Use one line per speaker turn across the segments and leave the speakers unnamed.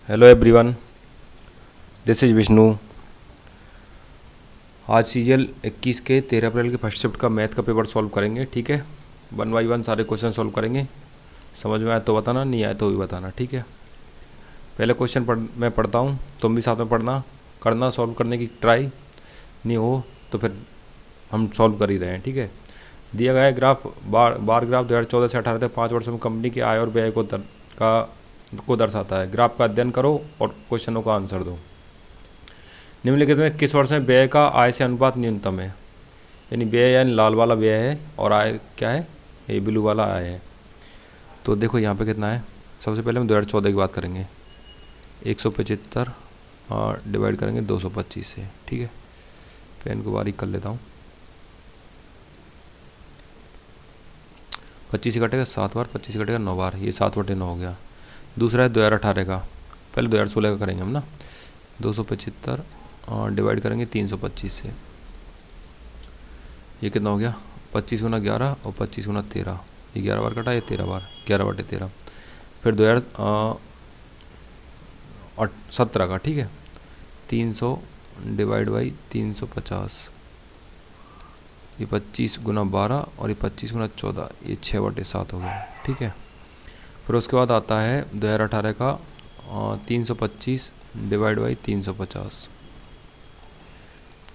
Hello everyone, this is Vishnu. आज CGL 21 के 13 अप्रैल के फर्स्ट शिफ्ट का मैथ का पेपर सॉल्व करेंगे। ठीक है, 1 बाई 1 सारे क्वेश्चन सॉल्व करेंगे। समझ में आए तो बताना, नहीं आए तो भी बताना। ठीक है, पहले क्वेश्चन मैं पढ़ता हूँ, तुम भी साथ में पढ़ना, करना, सॉल्व करने की ट्राई। नहीं हो तो फिर हम सॉल्व कर ही रहे हैं। ठीक है, दिया गया है ग्राफ बार ग्राफ 2014 से 18 तक 5 वर्षों में कंपनी के आय और व्यय को दर्शाता है। ग्राफ का अध्ययन करो और क्वेश्चनों का आंसर दो। निम्नलिखित में किस वर्ष में व्यय का आय से अनुपात न्यूनतम है? यानी व्यय यानी लाल वाला व्यय है और आय क्या है? ये ब्लू वाला आय है। तो देखो यहाँ पे कितना है। सबसे पहले हम 2014 की बात करेंगे। 175 और डिवाइड करेंगे 225 से। ठीक है, पेन को बारीक कर लेता हूँ। 25 कटेगा 7 बार, 25 कटेगा 9 बार, ये 7/9 हो गया। दूसरा है 2018 का, पहले 2016 का करेंगे हम ना। 275 और डिवाइड करेंगे 325 से। ये कितना हो गया? 25 गुना 11 और 25 गुना 13, ये 11 बार कटा, ये 13 बार, 11/13। फिर 2017 का, ठीक है, 300 डिवाइड बाई 350, ये 25 गुना 12 और ये 25 गुना 14, ये 6/7 हो गया। ठीक है, फिर उसके बाद आता है 2018 का 325 डिवाइड बाई 350,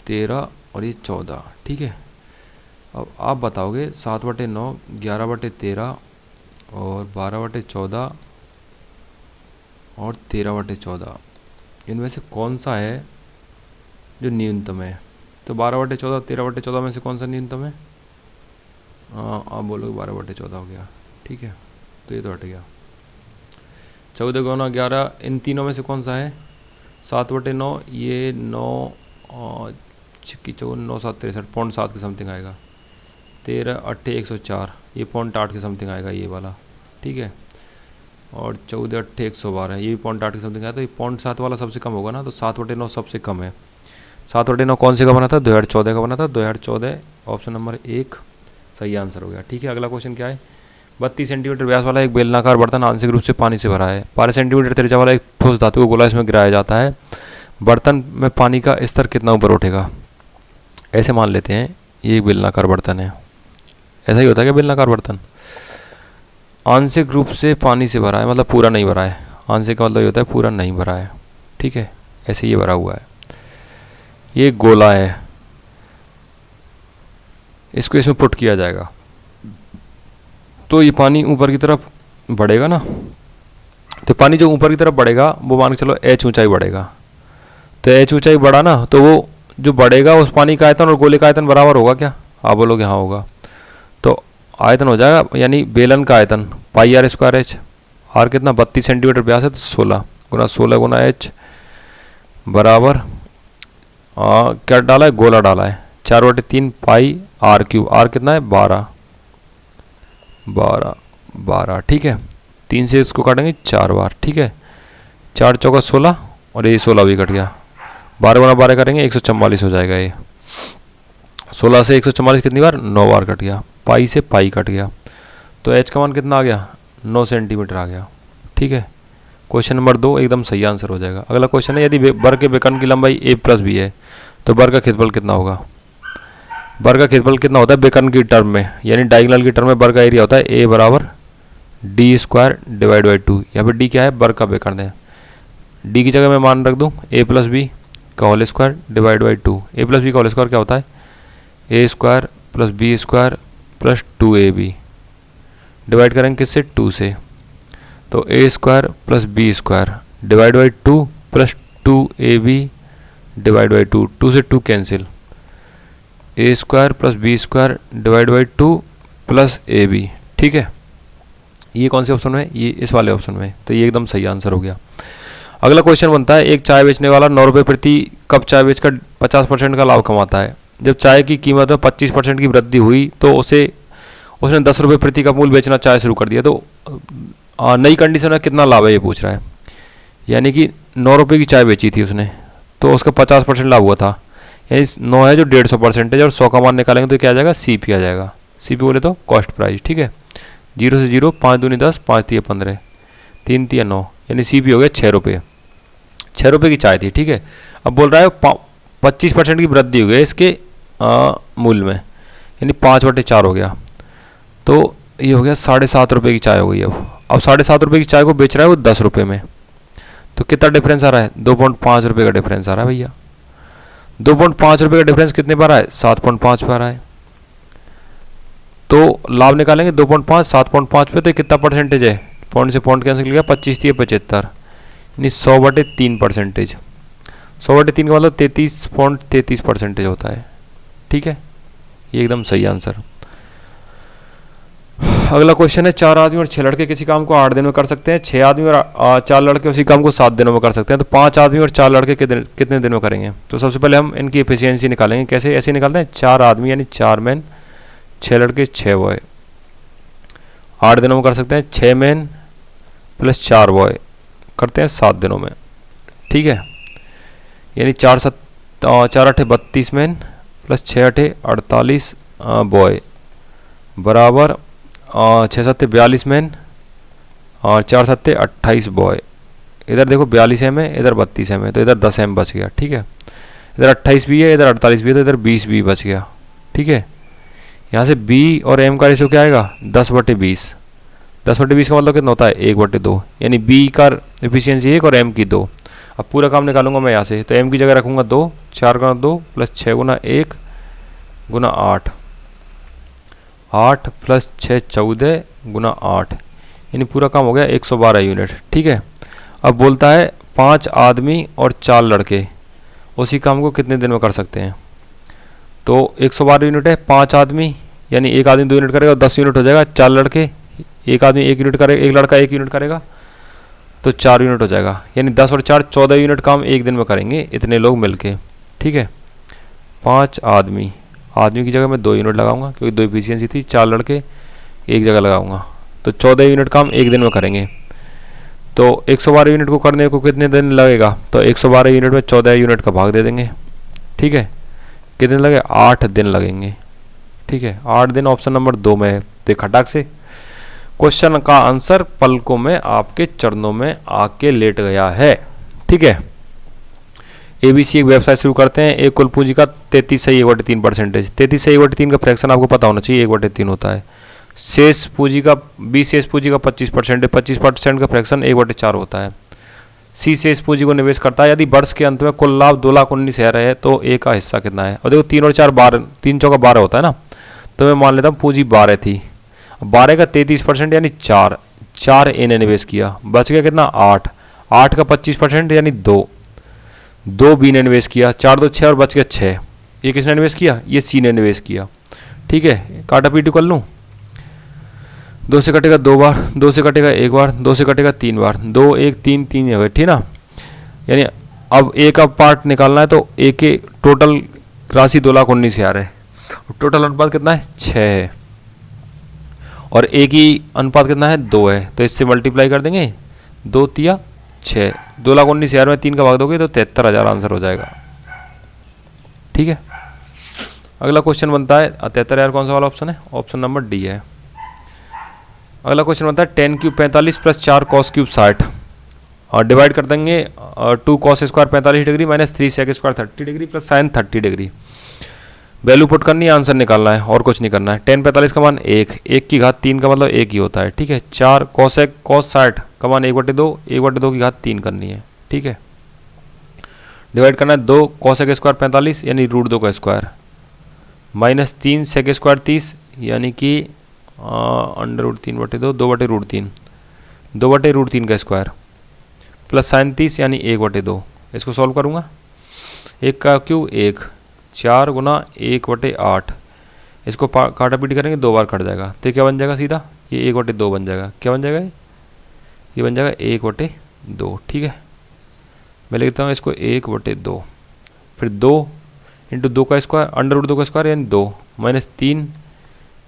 13 और ये 14। ठीक है, अब आप बताओगे 7/9, 11/13 और 12/14 और 13/14, इनमें से कौन सा है जो न्यूनतम है? तो 12/14, 13/14 में से कौन सा न्यूनतम है? आप बोलोगे 12/14 हो गया। ठीक है, तो ये तो हट गया। 14 गुना 11, इन तीनों में से कौन सा है? 7/9, ये 9 छिक्की 54, 9 7 63, 0.7 के समथिंग आएगा। 13 8 104, ये 0.8 के समथिंग आएगा ये वाला। ठीक है, और 14 8 112, ये भी 0.8 के समथिंग आया। तो ये 0.7 वाला सबसे कम होगा ना, तो 7/9 सबसे कम है। 7/9 कौन से का बना था? 2014 का बना था। 2014 ऑप्शन नंबर 1 सही आंसर हो गया। ठीक है, अगला क्वेश्चन क्या है? 32 सेंटीमीटर व्यास वाला एक बेलनाकार बर्तन आंशिक रूप से पानी से भरा है। 12 सेंटीमीटर त्रिज्या वाला एक ठोस धातु का गोला इसमें गिराया जाता है। बर्तन में पानी का स्तर कितना ऊपर उठेगा? ऐसे मान लेते हैं ये एक बेलनाकार बर्तन है। ऐसा ही होता है क्या बेलनाकार बर्तन? आंशिक रूप से पानी से भरा है, मतलब पूरा नहीं भरा है। आंशिक का मतलब ये होता है पूरा नहीं भरा है। ठीक है, ऐसे ये भरा हुआ है। ये एक गोला है, इसको इसमें पुट किया जाएगा तो ये पानी ऊपर की तरफ बढ़ेगा ना। तो पानी जो ऊपर की तरफ बढ़ेगा वो मान के चलो h ऊंचाई बढ़ेगा। तो h ऊंचाई बढ़ा ना, तो वो जो बढ़ेगा उस पानी का आयतन और गोले का आयतन बराबर होगा क्या? आप बोलोगे हाँ होगा। तो आयतन हो जाएगा, यानी बेलन का आयतन πr²h। आर कितना? 32 सेंटीमीटर व्यास है, तो 16 गुना 16 गुना h बराबर क्या डाला है? गोला डाला है। 4/3 πr³। आर कितना है? 12। ठीक है, 3 से इसको काटेंगे 4 बार। ठीक है, 4 चौका 16 और ये 16 भी कट गया। 12 गुना 12 करेंगे 144 हो जाएगा। ये 16 से 144 कितनी बार? 9 बार कट गया। पाई से पाई कट गया, तो एच का मान कितना आ गया? 9 सेंटीमीटर आ गया। ठीक है, क्वेश्चन नंबर 2 एकदम सही आंसर हो जाएगा। अगला क्वेश्चन है, यदि बर के बेकन की लंबाई a+b है तो बर का क्षेत्रफल कितना होगा? बर का क्षेत्रफल कितना होता है बेकन की टर्म में, यानी डायगोनल की टर्म में बर का एरिया होता है a बराबर d² डिवाइड बाई 2। यहाँ पे d क्या है? बर का बेकन है। d की जगह मैं मान रख दूँ a+b का whole square divide by 2। a+b का होल स्क्वायर क्या होता है? a² + b² + 2ab डिवाइड करेंगे किससे? 2 से। तो a² + b² divide by 2 + 2ab divide by 2, 2 से 2 cancel. a² + b² divide by 2 + ab। ठीक है, ये कौन से ऑप्शन में? ये इस वाले ऑप्शन में। तो ये एकदम सही आंसर हो गया। अगला क्वेश्चन बनता है, एक चाय बेचने वाला 9 रुपये प्रति कप चाय बेचकर 50% का लाभ कमाता है। जब चाय की कीमत में 25% की वृद्धि हुई तो उसने 10 रुपये प्रति कप मूल्य बेचना चाय शुरू कर दिया। तो नई कंडीशन में कितना लाभ है ये पूछ रहा है। यानी कि 9 रुपये की चाय बेची थी उसने, तो उसका 50% लाभ हुआ था। यानी 9 है जो 150% है, और 100 का मान निकालेंगे तो क्या आ जाएगा? CP आ जाएगा। CP बोले तो कॉस्ट प्राइस। ठीक है, 0 से 0, 5 दूनी 10, 5 3 15, 3 3 9, यानी CP हो गया 6 रुपये। ₹6 की चाय थी, ठीक है। अब बोल रहा है 25% की वृद्धि हो गई इसके मूल्य में, यानी 5/4 हो गया। तो ये हो गया ₹7.5 की चाय हो गई। अब ₹7.5 की चाय को बेच रहा है वो ₹10 में, तो कितना डिफरेंस आ रहा है? ₹2.5 का डिफरेंस आ रहा है भैया। ₹2.5 का डिफरेंस कितने पर आ रहा है? 7.5 पर आ रहा है। तो लाभ निकालेंगे 2.5 7.5 पे, तो कितना परसेंटेज है? पॉइंट से पॉइंट कैंसिल किया, 25 थी 75, यानी 100/3%। 100/3 का मतलब 33.33% होता है, ठीक है। ये एकदम सही आंसर। अगला क्वेश्चन है 4 आदमी और 6 लड़के किसी काम को 8 दिन में कर सकते हैं, 6 आदमी और 4 लड़के उसी काम को 7 दिनों में कर सकते हैं, तो 5 आदमी और 4 लड़के कितने दिन में करेंगे? तो सबसे पहले हम इनकी एफिशिएंसी निकालेंगे। कैसे? ऐसे निकालते हैं, 4 आदमी यानी 4 मैन, 6 लड़के 6 बॉय, 8 दिनों में कर सकते हैं। 6 मैन प्लस 4 बॉय करते हैं 7 दिनों में, ठीक है। यानी 4 8 32 मैन प्लस 6 8 48 बॉय बराबर 6 7 42 मैन और 4 7 28 बॉय। इधर देखो 42 एम है, इधर 32 एम है, तो इधर 10 एम बच गया, ठीक है। इधर 28 भी है, इधर 48 भी है, तो इधर 20 भी बच गया, ठीक है। यहाँ से बी और एम का रेशो क्या आएगा? 10/20। 10/20 का मतलब कितना होता है? 1/2, यानी बी का एफिशिएंसी 1 और एम की 2। अब पूरा काम निकालूंगा मैं यहाँ से, तो एम की जगह रखूंगा 2, 4 गुना 2 प्लस 6 गुना 1 गुना 8, 8 प्लस 6 14 गुना 8, यानी पूरा काम हो गया 112 यूनिट, ठीक है। अब बोलता है 5 आदमी और 4 लड़के उसी काम को कितने दिन में कर सकते हैं? तो 112 यूनिट है, 5 आदमी यानी एक आदमी 2 यूनिट करेगा, 10 यूनिट हो जाएगा। 4 लड़के, एक आदमी 1 यूनिट करेगा, एक लड़का 1 यूनिट करेगा, तो 4 यूनिट हो जाएगा, यानी 10 और 4 14 यूनिट काम एक दिन में करेंगे इतने लोग मिलके, ठीक है। 5 आदमी, आदमी की जगह मैं 2 यूनिट लगाऊंगा क्योंकि 2 एफिशिएंसी थी। 4 लड़के एक जगह लगाऊंगा, तो 14 यूनिट काम एक दिन में करेंगे। तो 112 यूनिट को करने को कितने दिन लगेगा? तो 112 यूनिट में 14 यूनिट का भाग दे देंगे, ठीक है। कितने लगे? 8 दिन लगेंगे, ठीक है। 8 दिन ऑप्शन नंबर 2 में है। तो खटाक से क्वेश्चन का आंसर पलकों में आपके चरणों में आके लेट गया है, ठीक है। एबीसी एक व्यवसाय शुरू करते हैं, एक कुल पूंजी का 33.3%। 33.3 का फ्रैक्शन आपको पता होना चाहिए, 1/3 होता है। शेष पूंजी का, बी शेष पूंजी का 25% है, 25% का फ्रैक्शन 1/4 होता है। सी शेष पूंजी को निवेश करता है, यदि वर्ष के अंत में कुल लाभ 2,19,000 है तो ए का हिस्सा कितना है? और देखो 3 और 4 12, 3 चौका 12 होता है ना, तो मैं मान लेता हूँ पूंजी 12 थी, 12 का 33% यानी 4 ए ने निवेश किया, बच गया कितना? 8, 8 का 25% यानी 2 बी ने निवेश किया, 4 2 6 और बच गया 6। ये किसने निवेश किया? ये सी ने निवेश किया, ठीक है। काटा पीटी कर लूँ, 2 से कटेगा 2 बार, 2 से कटेगा 1 बार, 2 से कटेगा 3 बार, 2 1 3 3 हो गए, ठीक ना। यानी अब ए का पार्ट निकालना है, तो ए के टोटल राशि 2,19,000 है, टोटल अनुपात कितना है? 6 है, और ए की अनुपात कितना है? 2 है, तो इससे मल्टीप्लाई कर देंगे, 2 तिया 6, 2,19,000 में 3 का भाग दोगे तो 73,000 आंसर हो जाएगा, ठीक है। अगला क्वेश्चन बनता है 73,000 कौन सा वाला ऑप्शन है? ऑप्शन नंबर डी है। अगला क्वेश्चन बनता है 10 क्यूब 45 प्लस 4 कॉस क्यूब 60, और डिवाइड कर देंगे 2 cos square 45 degree minus 3 sec square 30 degree plus sine 30 degree. Value put करनी है, आंसर निकालना है, और कुछ नहीं करना है। 10 45 का मान 1, 1 की घात 3 का मतलब 1 ही होता है, ठीक है। 4 कॉसेक कॉस 60 का मान 1/2, 1/2 की घात 3 करनी है, ठीक है। डिवाइड करना है 2 कॉसेक स्क्वायर 45 यानी √2 का स्क्वायर माइनस 3 सेक स्क्वायर 30 यानी कि √3/2, 2/√3, 2/√3 का स्क्वायर प्लस साइन 30 यानी 1/2। इसको सॉल्व करूँगा, 1 का क्यूब 1, 4 गुना 1/8, इसको काटा पीटी करेंगे 2 बार कट जाएगा, तो क्या बन जाएगा? सीधा ये 1/2 बन जाएगा। क्या बन जाएगा? ये बन जाएगा 1/2, ठीक है। मैं लिखता हूँ इसको 1/2, फिर 2 इंटू 2 का स्क्वायर, √2 का स्क्वायर यानी 2 माइनस 3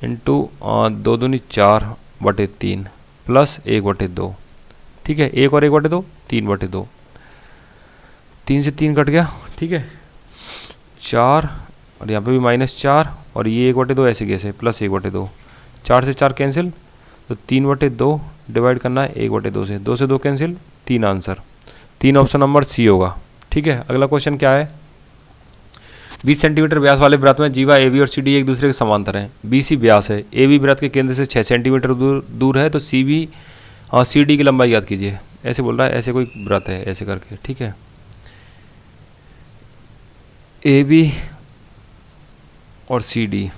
इंटू 2 दूनी 4/3 प्लस 1/2, ठीक है। 1 और 1/2 3/2, 3 से 3 कट गया, ठीक है। 4 और यहाँ पे भी -4 और ये 1/2 ऐसे कैसे प्लस 1/2, 4 से 4 कैंसिल, तो 3/2 डिवाइड करना है 1/2 से, 2 से 2 cancel, 3 answer, 3 option number C होगा। ठीक है, अगला क्वेश्चन क्या है, 20 सेंटीमीटर व्यास वाले वृत्त में जीवा ए बी और सी डी एक दूसरे के समांतर हैं। बी सी व्यास है, ए बी वृत्त के केंद्र से 6 सेंटीमीटर दूर है, तो सी बी और सी डी की लंबाई याद कीजिए। ऐसे बोल रहा है, ऐसे कोई वृत्त है ऐसे करके। ठीक है, ए बी और सी डी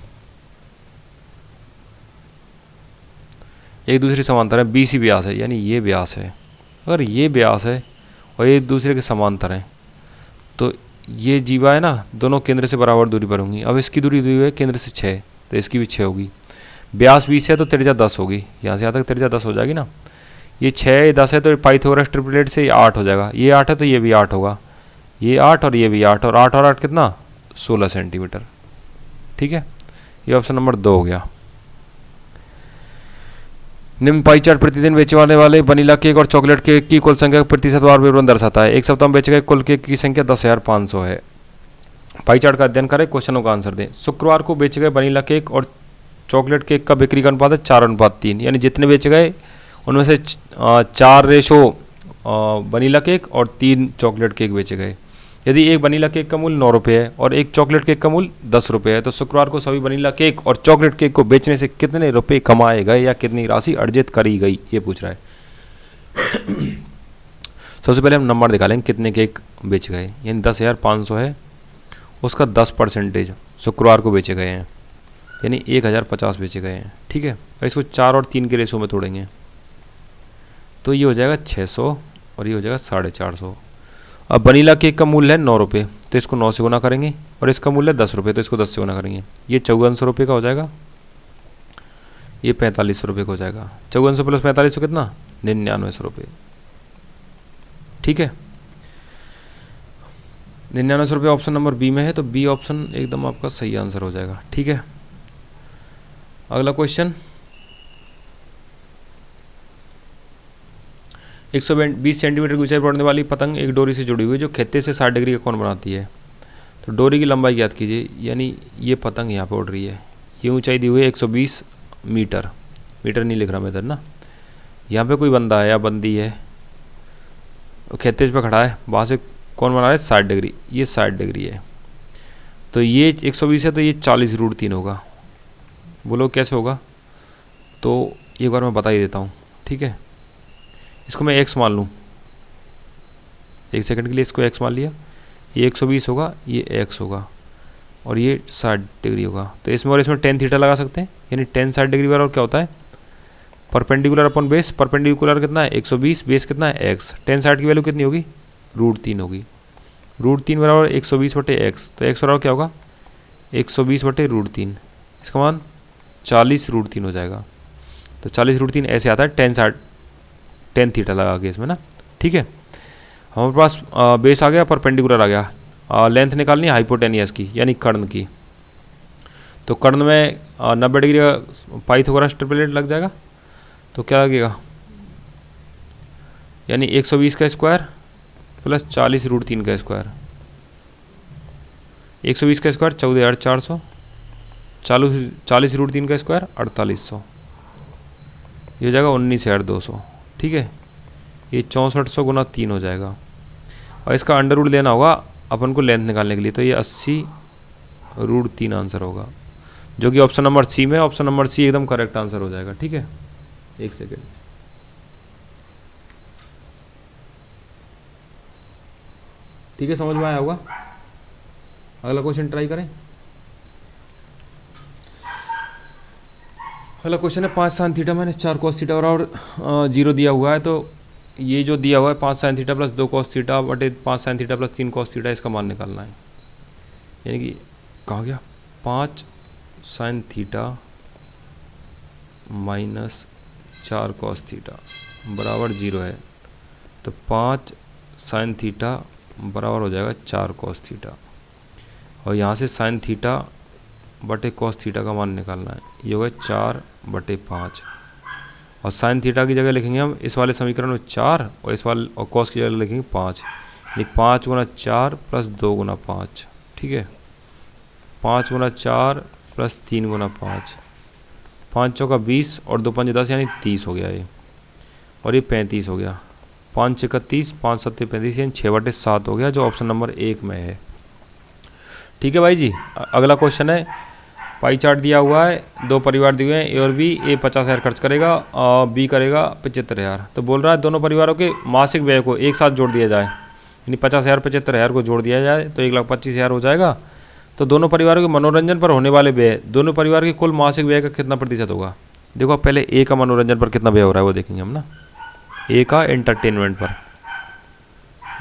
एक दूसरे समांतर है, बी सी व्यास है, यानी ये व्यास है। अगर ये व्यास है और ये एक दूसरे के समांतर हैं तो ये जीवा है ना, दोनों केंद्र से बराबर दूरी पर होंगी। अब इसकी दूरी है केंद्र से 6, तो इसकी भी 6 होगी। व्यास 20 है तो त्रिज्या 10 होगी, यहाँ से यहाँ तक त्रिज्या 10 हो जाएगी ना। ये 6 10 है तो पाइथागोरस ट्रिपलेट से 8 हो जाएगा। ये 8 है तो ये भी 8 होगा, ये 8 और ये भी 8, और 8 और 8 कितना, 16 सेंटीमीटर। ठीक है, ये ऑप्शन नंबर 2 हो गया। निम्न पाई चार्ट प्रतिदिन बेचने वाले वनीला केक और चॉकलेट केक की कुल संख्या प्रतिशतवार विवरण दर्शाता है। एक सप्ताह में बेचे गए कुल केक की संख्या 10,500 है। पाई चार्ट का अध्ययन करें, क्वेश्चनों का आंसर दें। शुक्रवार को बेचे गए वनीला केक और चॉकलेट केक का बिक्री का अनुपात है 4:3, यानी जितने बेचे गए उनमें से 4 वनीला केक और 3 चॉकलेट केक बेचे गए। यदि एक वनीला केक का मूल्य 9 रुपये है और एक चॉकलेट केक का मूल्य 10 रुपये है, तो शुक्रवार को सभी वनीला केक और चॉकलेट केक को बेचने से कितने रुपए कमाए गए या कितनी राशि अर्जित करी गई, ये पूछ रहा है। सबसे पहले हम नंबर निकालेंगे, कितने केक बेचे गए, यानी 10,500 है, उसका 10% शुक्रवार को बेचे गए हैं, यानी 1,050 बेचे गए हैं। ठीक है, इसको 4 और 3 के रेशो में तोड़ेंगे तो ये हो जाएगा 600 और ये हो जाएगा 450। अब वनीला केक का मूल्य है 9 रुपये, तो इसको 9 से गुना करेंगे, और इसका मूल्य है 10 रुपये, तो इसको 10 से गुना करेंगे। ये 5400 रुपये का हो जाएगा, ये 4500 रुपये का हो जाएगा। 5400 प्लस 4500 कितना, 9900 रुपये। ठीक है, 9900 रुपये ऑप्शन नंबर बी में है, तो बी ऑप्शन एकदम आपका सही आंसर हो जाएगा। ठीक है, अगला क्वेश्चन, 120 सेंटीमीटर की ऊंचाई पर उड़ने वाली पतंग एक डोरी से जुड़ी हुई है जो खेते से 60 डिग्री का कोण बनाती है। तो डोरी की लंबाई याद कीजिए, यानी ये पतंग यहाँ पर उड़ रही है, ये ऊंचाई दी हुई है 120 मीटर, मीटर नहीं लिख रहा मैं इधर ना। यहाँ पे कोई बंदा है या बंदी है, खेते पे खड़ा है, वहाँ से कौन बना रहा है 60 डिग्री, ये 60 डिग्री है, तो ये 120 है तो ये 40√3 होगा। बोलो कैसे होगा, तो एक बार मैं बता ही देता हूँ। ठीक है, इसको मैं x मान लूँ, 1 सेकंड के लिए इसको x मान लिया, ये 120 होगा, ये x होगा, और ये 60 डिग्री होगा। तो इसमें और इसमें tan थीटा लगा सकते हैं, यानी tan 60 डिग्री बराबर क्या होता है, परपेंडिकुलर अपॉन बेस। परपेंडिकुलर कितना है 120, बेस कितना है x, tan 60 की वैल्यू कितनी होगी, √3 होगी। √3 बराबर 120/x, तो x बराबर क्या होगा 120/√3, इसका मान 40√3 हो जाएगा। तो 40√3 ऐसे आता है, tan थीटा लगा के इसमें ना। ठीक है, हमारे पास बेस आ गया, परपेंडिकुलर आ गया, लेंथ निकालनी है हाइपोटेनियस की, यानी कर्ण की। तो कर्ण में 90 डिग्री का पाइथागोरस ट्रिपलेट लग जाएगा, तो क्या लगेगा, यानी 120 का स्क्वायर प्लस 40√3 का स्क्वायर। 120 का स्क्वायर 14,400, 40√3 का स्क्वायर 4,800, ये हो जाएगा 19,200। ठीक है, ये 6400 गुना 3 हो जाएगा, और इसका अंडर रूट लेना होगा अपन को लेंथ निकालने के लिए, तो ये 80√3 आंसर होगा, जो कि ऑप्शन नंबर सी में, ऑप्शन नंबर सी एकदम करेक्ट आंसर हो जाएगा। ठीक है, एक सेकेंड, ठीक है, समझ में आया होगा। अगला क्वेश्चन ट्राई करें। अगला क्वेश्चन है 5 sin theta minus 4 cos theta बराबर 0 दिया हुआ है। तो ये जो दिया हुआ है 5 sin theta plus 2 cos theta बटे 5 sin theta plus 3 cos theta, इसका मान निकालना है। यानी कि कहाँ गया, 5 sin theta minus 4 cos theta बराबर 0 है, तो 5 sin थीटा बराबर हो जाएगा 4 cos थीटा, और यहाँ से sin थीटा बटे cos थीटा का मान निकालना है। ये होगा 4/5, और sin थीटा की जगह लिखेंगे हम इस वाले समीकरण में 4, और इस वाले और cos की जगह लिखेंगे 5, यानी 5 गुना 4 प्लस 2 गुना 5। ठीक है, 5 गुना 4 प्लस 3 गुना 5, 5 चौका 20 और 2 पंजे 10, यानी 30 हो गया ये, और ये 35 हो गया। 5 31, 5 7 35, यानी 6/7 हो गया, जो ऑप्शन नंबर 1 में है। ठीक है भाई जी। अगला क्वेश्चन है, पाई चार्ट दिया हुआ है, 2 परिवार दिए हुए हैं, ए और बी। ए 50,000 खर्च करेगा और बी करेगा 75,000। तो बोल रहा है दोनों परिवारों के मासिक व्यय को एक साथ जोड़ दिया जाए, यानी 50,000 75,000 को जोड़ दिया जाए तो 1,25,000 हो जाएगा। तो दोनों परिवारों के मनोरंजन पर होने वाले व्यय, दोनों परिवार के कुल मासिक व्यय का कितना प्रतिशत होगा। देखो पहले ए का मनोरंजन पर कितना व्यय हो रहा है वो देखेंगे हम ना। ए का एंटरटेनमेंट पर,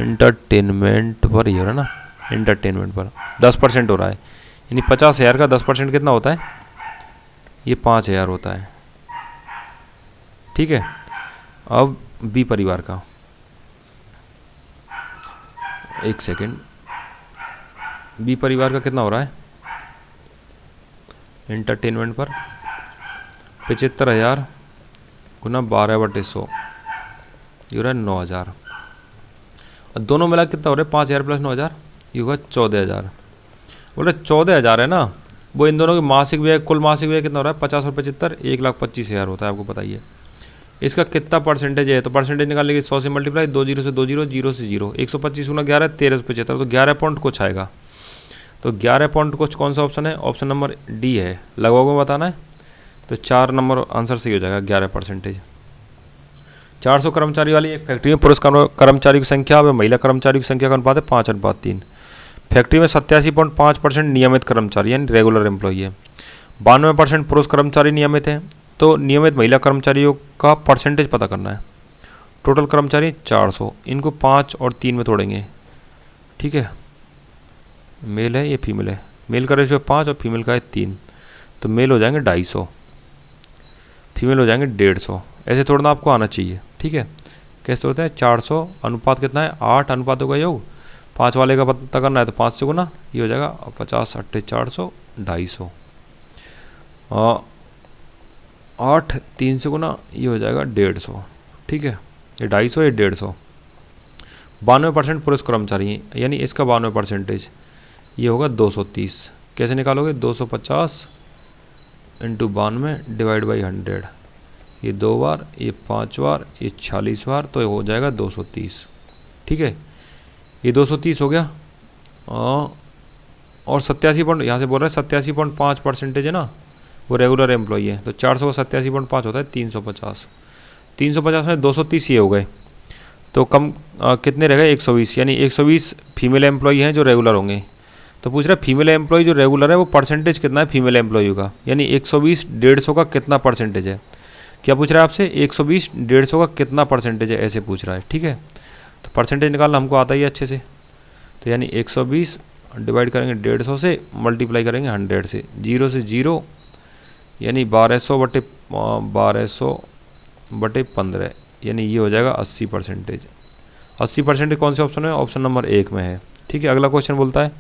एंटरटेनमेंट पर ही हो रहा है ना, एंटरटेनमेंट पर 10% हो रहा है, यानी 50,000 का 10% कितना होता है, ये 5,000 होता है। ठीक है। अब बी परिवार का, एक सेकेंड, बी परिवार का कितना हो रहा है एंटरटेनमेंट पर, 75,000 गुना 12/100, ये हो रहा है 9,000। और दोनों मिला कितना हो रहा है, 5,000 प्लस 9,000, ये होगा 14,000। बोल रहे 14,000 है ना, वो इन दोनों के मासिक व्यय, कुल मासिक व्यय कितना हो रहा है, 50 और 75, 1,25,000 होता है, आपको पता ही है। इसका कितना परसेंटेज है, तो परसेंटेज निकालने के 100 से मल्टीप्लाई, 2 0 से 2 0, 0 से 0, 125 गुना 11, 13 से 75, तो 11 पॉइंट कुछ आएगा। तो 11 पॉइंट कुछ कौन सा ऑप्शन है, ऑप्शन नंबर डी है। लगभग में बताना है तो 4 नंबर आंसर सही हो जाएगा, 11%। 400 कर्मचारी वाली एक फैक्ट्री में पुरुष कर्मचारी की संख्या व महिला कर्मचारी की संख्या का अनुपात है 5:3। फैक्ट्री में 87.5% नियमित कर्मचारी यानी रेगुलर एम्प्लॉई है, 92% पुरुष कर्मचारी नियमित हैं। तो नियमित महिला कर्मचारियों का परसेंटेज पता करना है। टोटल कर्मचारी 400, इनको 5 और 3 में तोड़ेंगे। ठीक है, मेल है ये फीमेल है, मेल का रेशियो 5 और फीमेल का है 3, तो मेल हो जाएंगे 250, फीमेल हो जाएंगे 150। ऐसे तोड़ना आपको आना चाहिए। ठीक है, कैसे होता है, 400 अनुपात कितना है, 8 अनुपातों का योग, 5 वाले का पता करना है तो 5 से गुना, ये हो जाएगा 50 8 400, 250, 8 3 से गुना, ये हो जाएगा 150। ठीक है, ये 250 ये 150। 92% पुरुष कर्मचारी हैं, यानी इसका 92%, ये होगा 230। कैसे निकालोगे, 250 इंटू 92 डिवाइड बाई 100, ये 2 बार, ये 5 बार, ये 46 बार, तो ये हो जाएगा 230। ठीक है, ये 230 हो गया। और 87 पॉइंट यहाँ से बोल रहे हैं 87.5% है ना, वो रेगुलर एम्प्लॉई है, तो 400 का 87.5 होता है 350। 350 में 230 ये हो गए, तो कम कितने रह गए, 120, यानी 120 फीमेल एम्प्लॉई हैं जो रेगुलर होंगे। तो पूछ रहा है फीमेल एम्प्लॉई जो रेगुलर है वो परसेंटेज कितना है फीमेल एम्प्लॉई का, यानी 120 150 का कितना परसेंटेज है। क्या पूछ रहा है आपसे, 120 150 का कितना परसेंटेज है, ऐसे पूछ रहा है। ठीक है, तो परसेंटेज निकालना हमको आता ही है अच्छे से। तो यानी 120 डिवाइड करेंगे 150 से, मल्टीप्लाई करेंगे 100 से, 0 से 0, यानी 1200/15, यानी ये हो जाएगा 80%। 80% कौन से ऑप्शन में, ऑप्शन नंबर 1 में है। ठीक है, अगला क्वेश्चन बोलता है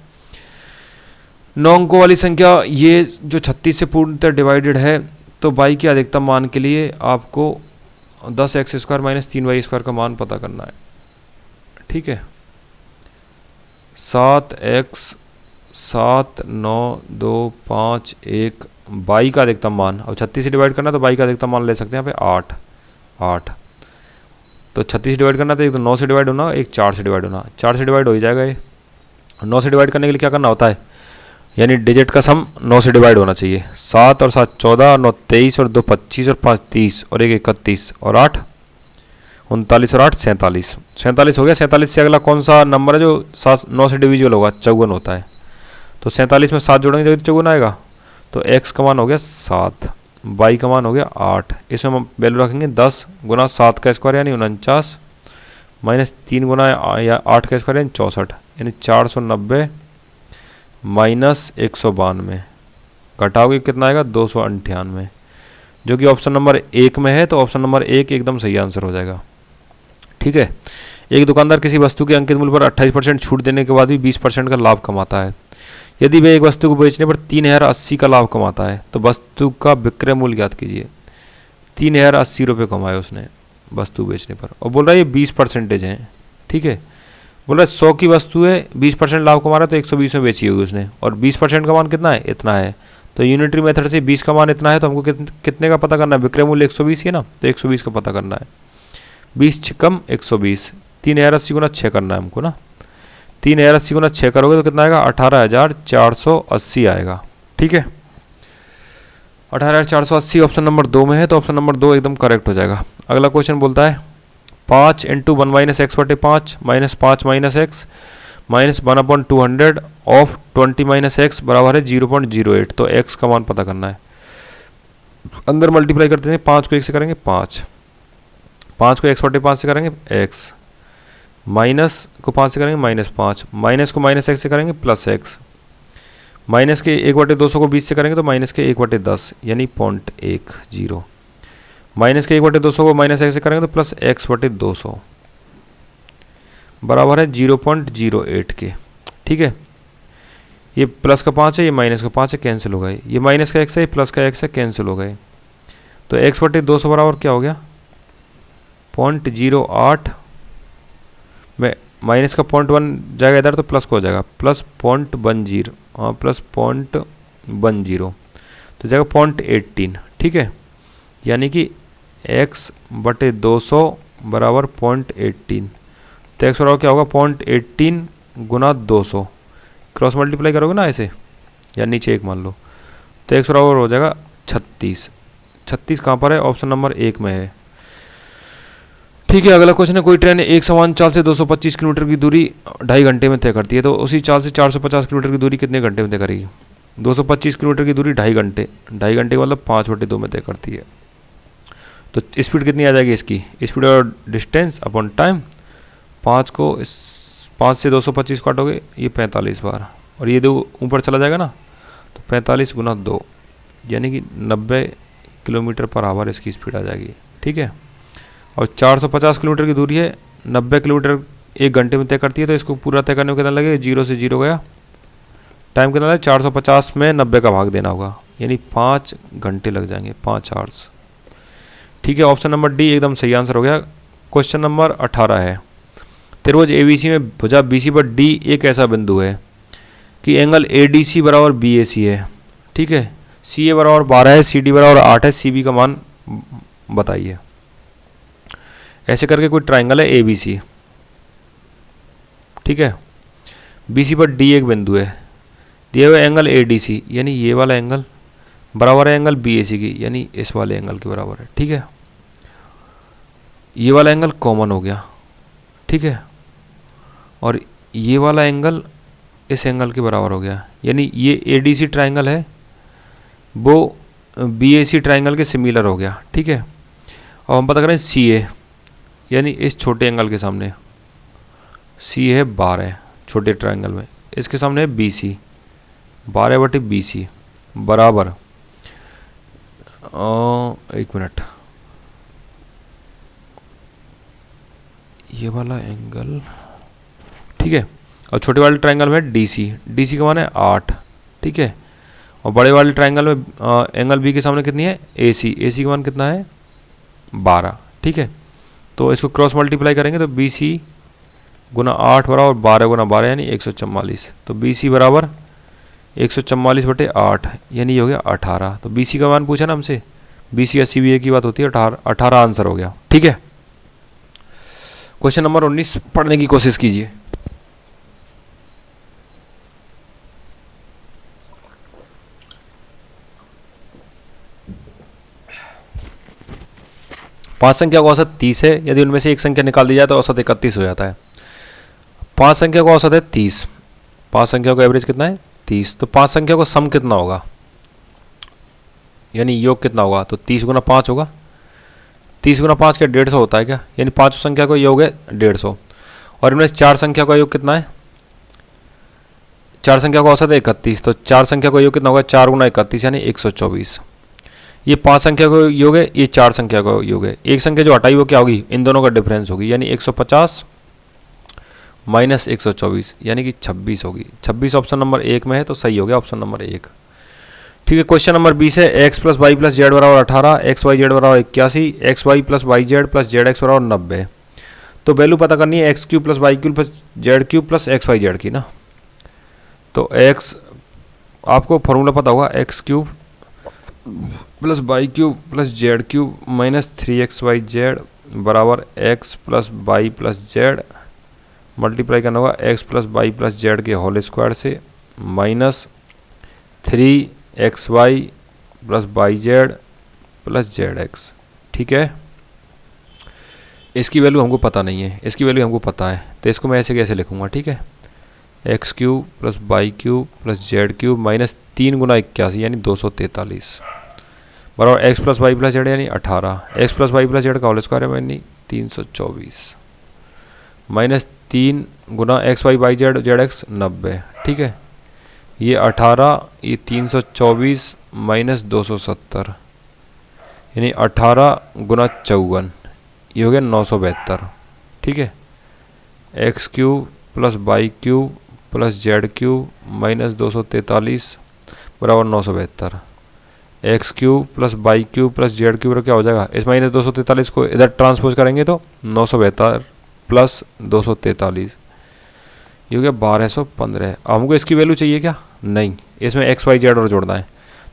9 अंकों वाली संख्या ये जो 36 से पूर्णतः डिवाइडेड है, तो y के अधिकतम मान के लिए आपको 10x² माइनस 3y² का मान पता करना है। ठीक है, 7x 7 9 2 5 1 y का अधिकतम मान, अब 36 से डिवाइड करना तो y का अधिकतम मान ले सकते हैं यहाँ पे 8। तो 36 से डिवाइड करना तो एक तो 9 से डिवाइड होना, एक 4 से डिवाइड होना, 4 से डिवाइड हो ही जाएगा ये। 9 से डिवाइड करने के लिए क्या करना होता है, यानी डिजिट का सम 9 से डिवाइड होना चाहिए। 7 और 7 14 और 9 23 और 2 25 और 5 30 और 1 31 और 8 39 और 8 47। 47 हो गया। 47 से अगला कौन सा नंबर है जो 9 से डिविजिबल होगा, 54 होता है। तो 47 में 7 जोड़ेंगे तो 54 आएगा। तो x का मान हो गया 7, y का मान हो गया 8। इसमें हम वैल्यू रखेंगे 10 गुना 7 का स्क्वायर यानी 49 माइनस 3 गुना 8 का स्क्वायर यानी 64, यानी 490 माइनस 192, घटाओगे कितना आएगा 298, जो कि ऑप्शन नंबर 1 में है। तो ऑप्शन नंबर 1 एकदम सही आंसर हो जाएगा। ठीक है, एक दुकानदार किसी वस्तु के अंकित मूल्य पर 28% छूट देने के बाद भी 20% का लाभ कमाता है। यदि वह एक वस्तु को बेचने पर 3,080 का लाभ कमाता है तो वस्तु का विक्रय मूल्य ज्ञात कीजिए। 3,080 रुपये कमाए उसने वस्तु बेचने पर, और बोल रहा है ये 20% है। ठीक है, बोल रहा है 100 की वस्तु है, 20% लाभ कमा रहा है तो 120 में बेची होगी उसने, और 20% का मान कितना है, इतना है। तो यूनिटरी मेथड से 20 का मान इतना है, तो हमको कितने का पता करना है, विक्रय मूल्य 120 है ना, तो 120 का पता करना है। 20 छिकम 120, 3080 गुना 6 करना है हमको ना, 3080 गुना 6 करोगे तो कितना आएगा, 18,480 आएगा। ठीक है, 18,480 ऑप्शन नंबर 2 में है, तो ऑप्शन नंबर 2 एकदम करेक्ट हो जाएगा। अगला क्वेश्चन बोलता है 5 इंटू 1 माइनस एक्स बटे 5 minus 5 minus x minus 1/200 of 20 minus x बराबर है 0.08। तो एक्स का मान पता करना है। अंदर मल्टीप्लाई करते हैं, 5 को 1 से करेंगे 5, 5 को x बटे 5 से करेंगे x, माइनस को 5 से करेंगे -5, माइनस को माइनस एक्स से करेंगे प्लस एक्स, माइनस के 1/200 को 20 से करेंगे तो माइनस के 1/10 यानी 0.10, माइनस के 1/200 को माइनस एक्स से करेंगे तो प्लस x/200 बराबर है 0.08 के। ठीक है, ये प्लस का 5 है, ये माइनस का 5 है, कैंसिल हो गए, ये माइनस का x है, ये प्लस का x है, कैंसिल हो गए। तो x/200 बराबर क्या हो गया, 0.08 में माइनस का 0.1 जाएगा इधर तो प्लस को हो जाएगा, प्लस 0.10, हाँ प्लस 0.10 तो जाएगा 0.18। ठीक है, यानी कि x/200 बराबर 0.18, तो x बराबर क्या होगा 0.18 गुना 200, क्रॉस मल्टीप्लाई करोगे ना ऐसे या नीचे एक मान लो, तो x बराबर हो जाएगा 36। 36 कहाँ पर है, ऑप्शन नंबर 1 में है। ठीक है, अगला क्वेश्चन है कोई ट्रेन एक समान चाल से 225 किलोमीटर की दूरी 2.5 घंटे में तय करती है, तो उसी चाल से 450 किलोमीटर की दूरी कितने घंटे में तय करेगी। 225 किलोमीटर की दूरी 2.5 घंटे, 2.5 घंटे का मतलब 5/2 में तय करती है। तो स्पीड कितनी आ जाएगी इसकी, स्पीड और डिस्टेंस अपॉन टाइम, 5 से 225 काटोगे ये 45 बार, और ये 2 ऊपर चला जाएगा ना, तो 45 गुना 2 यानी कि 90 किलोमीटर पर आवर इसकी स्पीड आ जाएगी। ठीक है, और 450 किलोमीटर की दूरी है, 90 किलोमीटर 1 घंटे में तय करती है, तो इसको पूरा तय करने में कितना लगेगा, 0 से 0 गया, टाइम कितना लगेगा 450 में 90 का भाग देना होगा, यानी 5 घंटे लग जाएंगे, 5 आवर्स। ठीक है, ऑप्शन नंबर डी एकदम सही आंसर हो गया। क्वेश्चन नंबर 18 है, त्रिभुज ABC में भुजा BC पर D एक ऐसा बिंदु है कि एंगल ADC बराबर BAC है। ठीक है, CA बराबर 12 है, CD बराबर 8 है, CB का मान बताइए। ऐसे करके कोई ट्राइंगल है ABC। ठीक है, BC पर D एक बिंदु है, दिया हुआ एंगल ADC यानी ये वाला एंगल बराबर है एंगल BAC की, यानी इस वाले एंगल के बराबर है। ठीक है, ये वाला एंगल कॉमन हो गया। ठीक है, और ये वाला एंगल इस एंगल के बराबर हो गया, यानी ये ADC ट्राइंगल है वो BAC ट्राइंगल के सिमिलर हो गया। ठीक है, अब हम पता करें CA, यानी इस छोटे एंगल के सामने C है 12 छोटे ट्राइंगल में, इसके सामने है BC 12/BC बराबर 1 मिनट, ये वाला एंगल। ठीक है, और छोटे वाले ट्राइंगल में DC का मान है 8। ठीक है, और बड़े वाले ट्राइंगल में एंगल B के सामने कितनी है AC का मान कितना है 12। ठीक है, तो इसको क्रॉस मल्टीप्लाई करेंगे तो BC गुना 8 बराबर 12 गुना 12 यानी 144, तो BC बराबर 144/8 यानी हो गया 18। तो BC का मान पूछा ना हमसे, BC या CBA की बात होती है, 18 आंसर हो गया। ठीक है, क्वेश्चन नंबर 19 पढ़ने की कोशिश कीजिए। पांच संख्या का औसत 30 है, यदि उनमें से एक संख्या निकाल दी जाए तो औसत 31 हो जाता है। 5 संख्या का औसत है 30, 5 संख्या का एवरेज कितना है 30, तो 5 संख्या का सम कितना होगा, यानी योग कितना होगा, तो 30 गुना 5 होगा। 30 गुना 5 क्या 150 होता है क्या, यानी 5 संख्या का योग है 150, और इनमें 4 संख्या का योग कितना है, 4 संख्या का औसत है 31, तो 4 संख्या का योग कितना होगा 4 गुना 31 यानी 124। ये 5 संख्या का योग है, ये 4 संख्या का योग है, एक संख्या जो हटाई वो क्या होगी, इन दोनों का डिफरेंस होगी, यानी 150 माइनस 124 यानी कि 26 होगी। 26 ऑप्शन नंबर 1 में है, तो सही हो गया ऑप्शन नंबर 1। ठीक है, क्वेश्चन नंबर 20 है x + y + z बराबर 18, x y z बराबर 81, x y + y z + z x बराबर 90। तो वैल्यू पता करनी है x³ + y³ + z³ + x y z की ना। तो x आपको फॉर्मूला पता होगा, x³ + y³ + z³ - 3xyz बराबर x plus Y plus Z, multiply करना होगा X plus Y plus Z के होल स्क्वायर से, minus 3xy plus Y Z plus Z X. ठीक है, इसकी वैल्यू हमको पता नहीं है, इसकी वैल्यू हमको पता है, तो इसको मैं ऐसे कैसे लिखूंगा? ठीक है, x cube plus Y cube plus Z cube minus 3 गुना 81 यानी 243 बराबर x plus Y plus z यानी 18, x plus Y plus z का होल स्क्वायर है यानी 324 माइनस 3 गुना x y y z z x 90। ठीक है, ये 18, ये 324 माइनस 270 यानी 18 गुना 54, ये हो गया 972। ठीक है, x cube plus Y cube plus Z cube minus 243 बराबर 972, X cube plus Y cube plus Z cube क्या हो जाएगा? इस माइनस 243 को इधर ट्रांसपोज करेंगे तो 972 प्लस 243, ये हो गया 1215। अब हमको इसकी वैल्यू चाहिए क्या? नहीं, इसमें एक्स वाई जेड और जोड़ना है,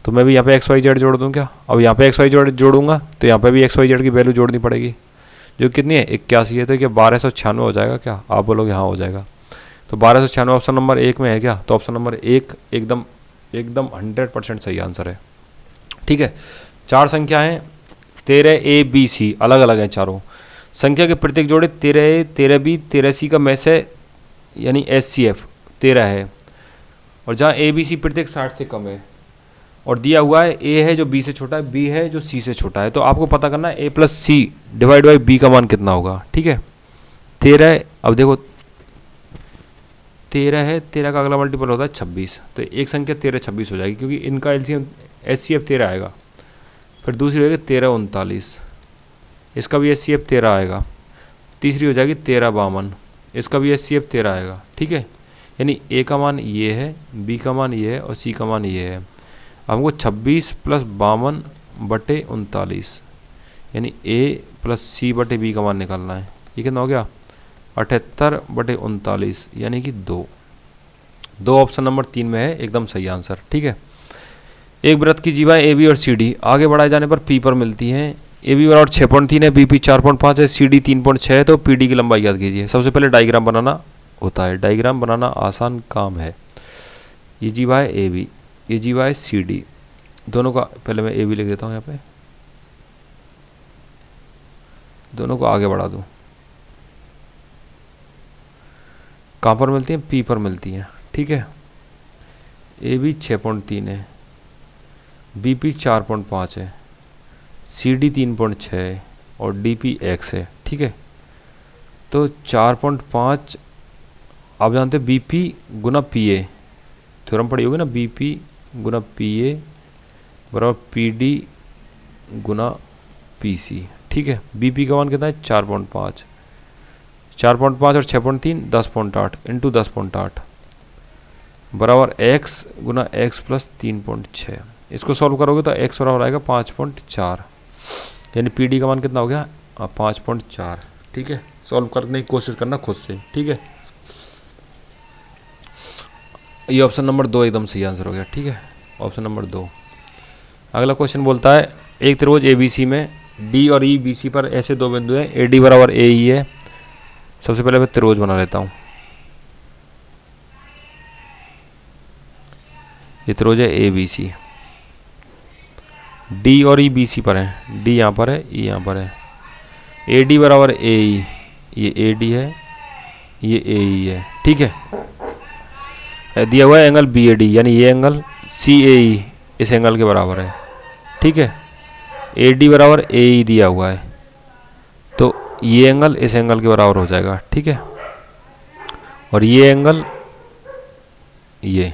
तो मैं भी यहाँ पे एक्स वाई जेड जोड़ दूँ क्या? अब यहाँ पे एक्स वाई जेड जोड़ूंगा तो यहाँ पे भी एक्स वाई जेड की वैल्यू जोड़नी पड़ेगी, जो कितनी है? 81 है, तो क्या 1296 हो जाएगा क्या? आप बोलोगे हाँ हो जाएगा। तो 1296 ऑप्शन नंबर 1 में है क्या? तो ऑप्शन नंबर 1 एकदम 100% सही आंसर है। ठीक है, 4 संख्या हैं, 13 A B C अलग अलग हैं चारों। संख्या के प्रत्येक जोड़े 13A 13B 13C का में से यानी SCF 13 है, और जहाँ A B C प्रत्येक 60 से कम है, और दिया हुआ है A है जो B से छोटा है, B है जो C से छोटा है। तो आपको पता करना है A plus C divide by B का मान कितना होगा। ठीक है, 13, अब देखो 13 है, 13 का अगला मल्टीपल होता है 26, तो एक संख्या 13 26 हो जाएगी, क्योंकि इनका एलसीएम SCF 13 आएगा। फिर दूसरी हो जाएगी 13 39, इसका भी SCF 13 आएगा। तीसरी हो जाएगी 13 52, इसका भी SCF 13 आएगा। ठीक है, यानी A का मान ये है, B का मान ये है और C का मान ये है। हमको 26 प्लस 52 बटे 39 यानी A प्लस C बटे B का मान निकालना है। ये कितना हो गया? 78 बटे 39 यानी कि 2 ऑप्शन नंबर 3 में है एकदम सही आंसर। ठीक है, एक वृत्त की जीवाएं AB और CD आगे बढ़ाए जाने पर P पर मिलती हैं। AB बराबर 6.3 है, BP 4.5 है, CD 3.6 है, तो PD की लंबाई याद कीजिए। सबसे पहले डायग्राम बनाना होता है, डायग्राम बनाना आसान काम है। ये जीवा है AB, ये जीवा है CD, दोनों का पहले मैं AB लिख देता हूँ यहाँ पे, दोनों को आगे बढ़ा दूँ। कहाँ पर मिलती हैं? P पर मिलती हैं। ठीक है, AB 6.3 है, BP 4.5 है, CD 3.6 है और DP x है। ठीक है, तो 4.5 आप जानते हैं BP गुना PA, थ्योरम पढ़ी होगी ना, BP गुना PA बराबर PD गुना PC। ठीक है, BP का मान कितना है? 4.5, 4.5 और 6.3 10.8 इंटू 10.8 बराबर x गुना x प्लस 3.6। इसको सॉल्व करोगे तो x बराबर आएगा 5.4, यानी PD का मान कितना हो गया? 5.4। ठीक है, सॉल्व करने की कोशिश करना खुद से। ठीक है, ये ऑप्शन नंबर 2 एकदम सही आंसर हो गया। ठीक है, ऑप्शन नंबर 2। अगला क्वेश्चन बोलता है एक त्रिभुज ABC में D और E BC पर ऐसे दो बिंदु हैं, AD बराबर AE है। सबसे पहले मैं त्रिभुज बना लेता हूँ। ये त्रिभुज है ABC, D और E BC पर है, D यहाँ पर है, E यहाँ पर है। AD बराबर AE, ये AD है, ये AE है। ठीक है, दिया हुआ है एंगल BAD यानी ये एंगल CAE इस एंगल के बराबर है। ठीक है, AD बराबर AE दिया हुआ है, तो ये एंगल इस एंगल के बराबर हो जाएगा। ठीक है, और ये एंगल ये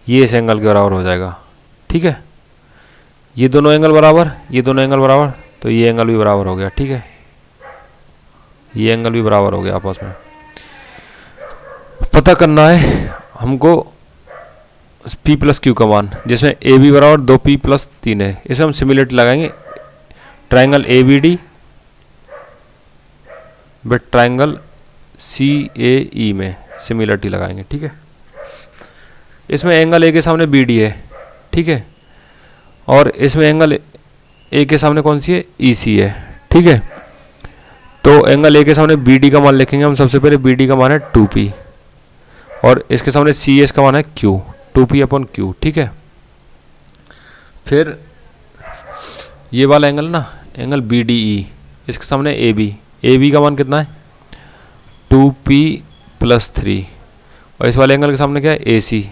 इस एंगल के बराबर हो जाएगा। ठीक है, ये दोनों एंगल बराबर, ये दोनों एंगल बराबर, तो ये एंगल भी बराबर हो गया। ठीक है, ये एंगल भी बराबर हो गया आपस में। पता करना है हमको P प्लस Q का मान, जिसमें AB बराबर 2P प्लस 3 है। इसमें हम सिमिलरिटी लगाएंगे triangle ABD but triangle CAE में सिमिलरिटी लगाएंगे। ठीक है, इसमें एंगल A के सामने BD है। ठीक है, और इसमें एंगल A के सामने कौन सी है? EC है। ठीक है, तो एंगल ए के सामने बी डी का मान लिखेंगे हम सबसे पहले। बी डी का मान है 2p और इसके सामने सी एस का मान है q, 2p/q, ठीक है। फिर ये वाला एंगल ना, एंगल बी डी ई, इसके सामने ए बी का मान कितना है 2p+3 और इस वाले एंगल के सामने क्या है ए सी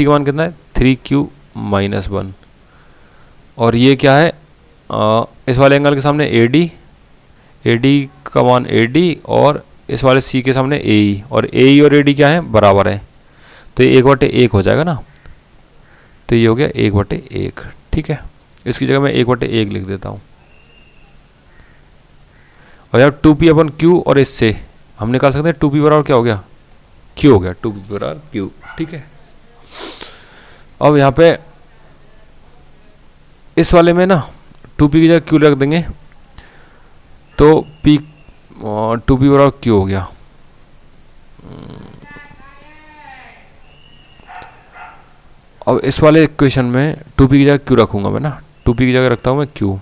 का मान कितना है 3q-1 और ये क्या है इस वाले एंगल के सामने ए डी का मान ए डी और इस वाले सी के सामने ए ई और ए डी क्या है बराबर है, तो ये 1/1 हो जाएगा ना, तो ये हो गया 1/1, ठीक है। इसकी जगह मैं 1/1 लिख देता हूँ। और यार 2p/q और इससे हम निकाल सकते हैं 2p बराबर क्या हो गया q हो गया, 2p बराबर q, ठीक है। अब यहाँ पे इस वाले में ना 2p की जगह q रख देंगे तो p 2p बराबर q हो गया। अब इस वाले इक्वेशन में 2p की जगह q रखूंगा मैं ना, 2p की जगह रखता हूँ मैं q,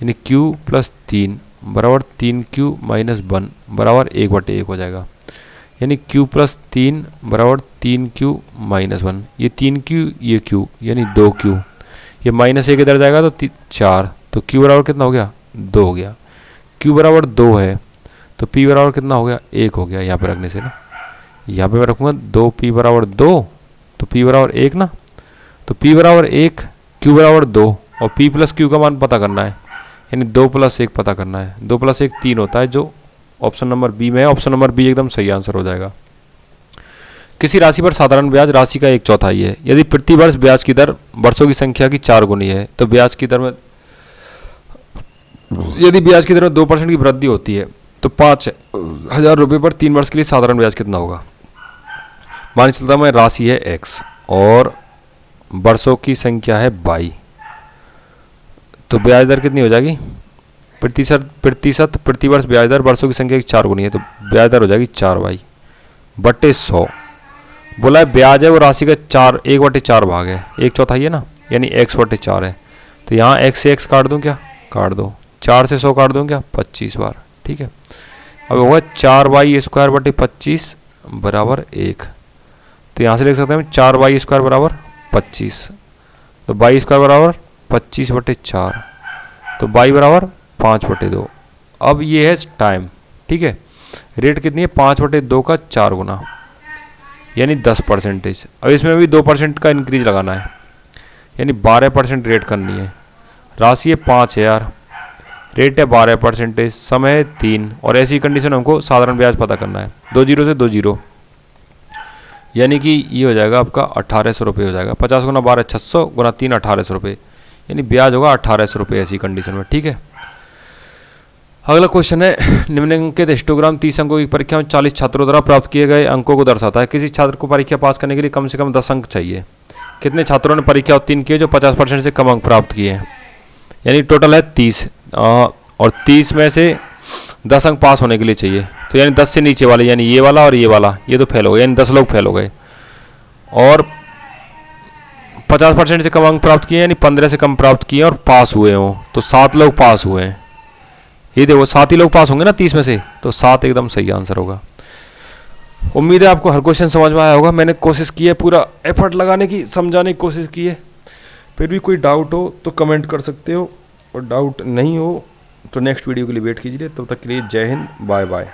यानी q+3 बराबर 3q-1 बराबर 1/1 हो जाएगा, यानी q+3 बराबर 3q-1, ये 3q ये q यानी 2q, ये -1 इधर जाएगा तो 4, तो q बराबर कितना हो गया 2 हो गया। q बराबर 2 है तो p बराबर कितना हो गया 1 हो गया, यहाँ पे रखने से ना, यहाँ पे मैं रखूँगा 2p बराबर 2 तो p बराबर 1 ना, तो p बराबर 1 q बराबर 2 और p+q का मान पता करना है, यानी 2+1 पता करना है। 2+1 3 होता है जो ऑप्शन नंबर बी में है, ऑप्शन नंबर बी एकदम सही आंसर हो जाएगा। किसी राशि पर साधारण ब्याज राशि का 1/4 है, यदि प्रति वर्ष ब्याज की दर वर्षों की संख्या की 4 गुनी है तो ब्याज की दर में, यदि ब्याज की दर में 2% की वृद्धि होती है तो 5,000 रुपये पर 3 वर्ष के लिए साधारण ब्याज कितना होगा। मान चलता मैं राशि है x और वर्षों की संख्या है y, तो ब्याज दर कितनी हो जाएगी प्रतिशत प्रति वर्ष ब्याज दर वर्षों की संख्या की 4 गुनी है, तो ब्याज दर हो जाएगी 4y/100। बोला है ब्याज है वो राशि का 1/4 भाग है, 1/4 है ना, यानी x/4 है, तो यहाँ x से x काट दूँ क्या, काट दो, 4 से 100 काट दूँ क्या 25 बार, ठीक है। अब होगा 4y²/25 बराबर 1, तो यहाँ से लिख सकते हैं 4y² बराबर 25, तो y² बराबर 25/4, तो y बराबर 5/2। अब ये है टाइम, ठीक है। रेट कितनी है 5/2 का 4 गुना, यानी 10%। अब इसमें भी 2% का इंक्रीज लगाना है, यानी 12% रेट करनी है। राशि है 5,000, रेट है 12%, समय है 3 और ऐसी कंडीशन हमको साधारण ब्याज पता करना है। 2 0 से 2 0, यानी कि ये हो जाएगा आपका 1,800 रुपये हो जाएगा। 50 × 12 600 × 3 1,800 रुपये, यानी ब्याज होगा 1,800 रुपये ऐसी कंडीशन में, ठीक है। अगला क्वेश्चन है, निम्नलिखित हिस्टोग्राम 30 अंकों की परीक्षा में 40 छात्रों द्वारा प्राप्त किए गए अंकों को दर्शाता है। किसी छात्र को परीक्षा पास करने के लिए कम से कम 10 अंक चाहिए। कितने छात्रों ने परीक्षा उत्तीर्ण किए जो 50% से कम अंक प्राप्त किए हैं, यानी टोटल है 30 और 30 में से 10 अंक पास होने के लिए चाहिए, तो यानी 10 से नीचे वाले, यानी ये वाला और ये वाला, ये तो फेल हो गए, यानी 10 लोग फेल हो गए। और 50% से कम अंक प्राप्त किए, यानी 15 से कम प्राप्त किए और पास हुए हों, तो 7 लोग पास हुए हैं। ये देखो 7 ही लोग पास होंगे ना 30 में से, तो 7 एकदम सही आंसर होगा। उम्मीद है आपको हर क्वेश्चन समझ में आया होगा। मैंने कोशिश की है, पूरा एफर्ट लगाने की, समझाने की कोशिश की है। फिर भी कोई डाउट हो तो कमेंट कर सकते हो, और डाउट नहीं हो तो नेक्स्ट वीडियो के लिए वेट कीजिए। तब तक के लिए जय हिंद, बाय बाय।